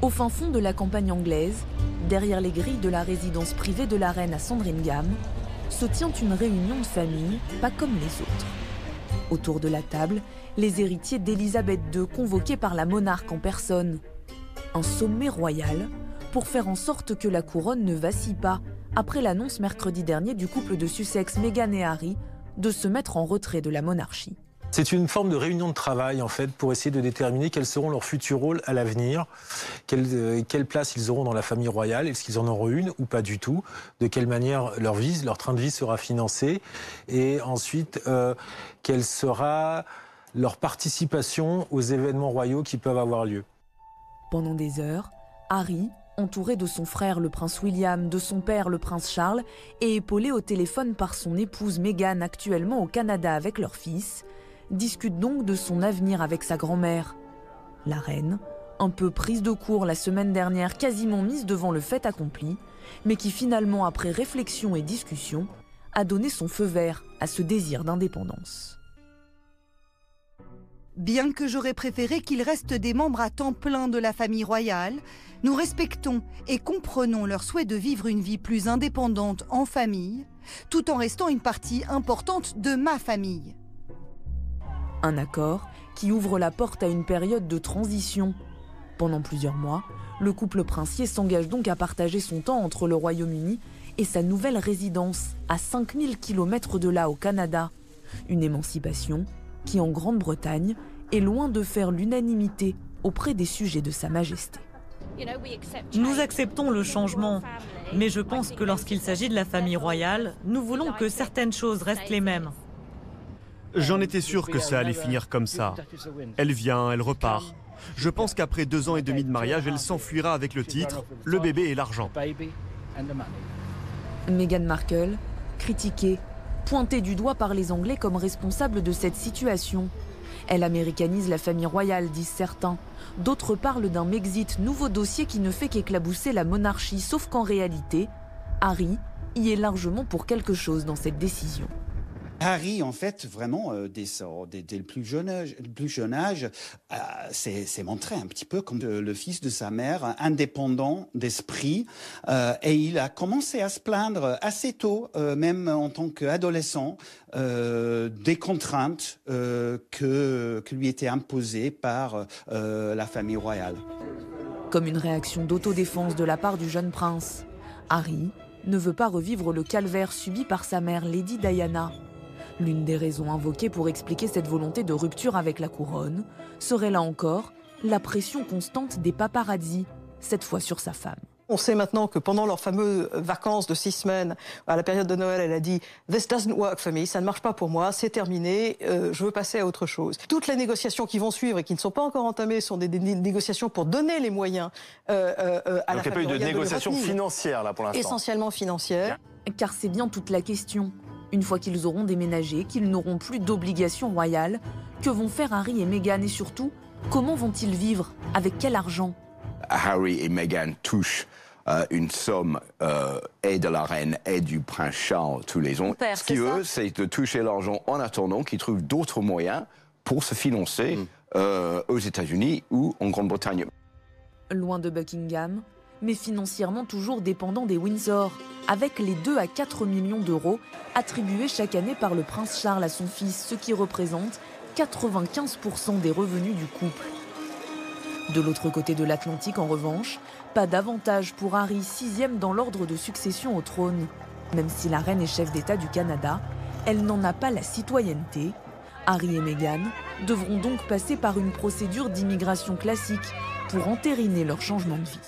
Au fin fond de la campagne anglaise, derrière les grilles de la résidence privée de la reine à Sandringham, se tient une réunion de famille pas comme les autres. Autour de la table, les héritiers d'Élisabeth II convoqués par la monarque en personne. Un sommet royal pour faire en sorte que la couronne ne vacille pas après l'annonce mercredi dernier du couple de Sussex, Meghan et Harry, de se mettre en retrait de la monarchie. C'est une forme de réunion de travail en fait pour essayer de déterminer quels seront leurs futurs rôles à l'avenir, quelle place ils auront dans la famille royale, est-ce qu'ils en auront une ou pas du tout, de quelle manière leur train de vie sera financé et ensuite quelle sera leur participation aux événements royaux qui peuvent avoir lieu. Pendant des heures, Harry, entouré de son frère le prince William, de son père le prince Charles et épaulé au téléphone par son épouse Meghan actuellement au Canada avec leur fils, discute donc de son avenir avec sa grand-mère. La reine, un peu prise de court la semaine dernière, quasiment mise devant le fait accompli, mais qui finalement, après réflexion et discussion, a donné son feu vert à ce désir d'indépendance. Bien que j'aurais préféré qu'ils restent des membres à temps plein de la famille royale, nous respectons et comprenons leur souhait de vivre une vie plus indépendante en famille, tout en restant une partie importante de ma famille. Un accord qui ouvre la porte à une période de transition. Pendant plusieurs mois, le couple princier s'engage donc à partager son temps entre le Royaume-Uni et sa nouvelle résidence à 5000 km de là au Canada. Une émancipation qui, en Grande-Bretagne, est loin de faire l'unanimité auprès des sujets de Sa Majesté. Nous acceptons le changement, mais je pense que lorsqu'il s'agit de la famille royale, nous voulons que certaines choses restent les mêmes. J'en étais sûr que ça allait finir comme ça. Elle vient, elle repart. Je pense qu'après 2 ans et demi de mariage, elle s'enfuira avec le titre, le bébé et l'argent. Meghan Markle, critiquée, pointée du doigt par les Anglais comme responsable de cette situation. Elle américanise la famille royale, disent certains. D'autres parlent d'un Mexit, nouveau dossier qui ne fait qu'éclabousser la monarchie, sauf qu'en réalité, Harry y est largement pour quelque chose dans cette décision. Harry, en fait, vraiment, dès le plus jeune âge, s'est montré un petit peu comme le fils de sa mère, indépendant d'esprit. Et il a commencé à se plaindre assez tôt, même en tant qu'adolescent, des contraintes que lui étaient imposées par la famille royale. Comme une réaction d'autodéfense de la part du jeune prince, Harry ne veut pas revivre le calvaire subi par sa mère, Lady Diana. L'une des raisons invoquées pour expliquer cette volonté de rupture avec la couronne serait là encore la pression constante des paparazzis, cette fois sur sa femme. On sait maintenant que pendant leurs fameuses vacances de 6 semaines, à la période de Noël, elle a dit « This doesn't work for me, ça ne marche pas pour moi, c'est terminé, je veux passer à autre chose ». Toutes les négociations qui vont suivre et qui ne sont pas encore entamées sont des négociations pour donner les moyens à la famille royale. Donc il n'y a pas eu de négociations financières là pour l'instant. Essentiellement financières. Car c'est bien toute la question. Une fois qu'ils auront déménagé, qu'ils n'auront plus d'obligations royales, que vont faire Harry et Meghan et surtout, comment vont-ils vivre? Avec quel argent? Harry et Meghan touchent une somme et de la reine et du prince Charles tous les ans. Ce qu'ils veulent, c'est de toucher l'argent en attendant qu'ils trouvent d'autres moyens pour se financer aux États-Unis ou en Grande-Bretagne. Loin de Buckingham, mais financièrement toujours dépendant des Windsor, avec les 2 à 4 millions d'euros attribués chaque année par le prince Charles à son fils, ce qui représente 95% des revenus du couple. De l'autre côté de l'Atlantique, en revanche, pas d'avantage pour Harry, 6e dans l'ordre de succession au trône. Même si la reine est chef d'État du Canada, elle n'en a pas la citoyenneté. Harry et Meghan devront donc passer par une procédure d'immigration classique pour entériner leur changement de vie.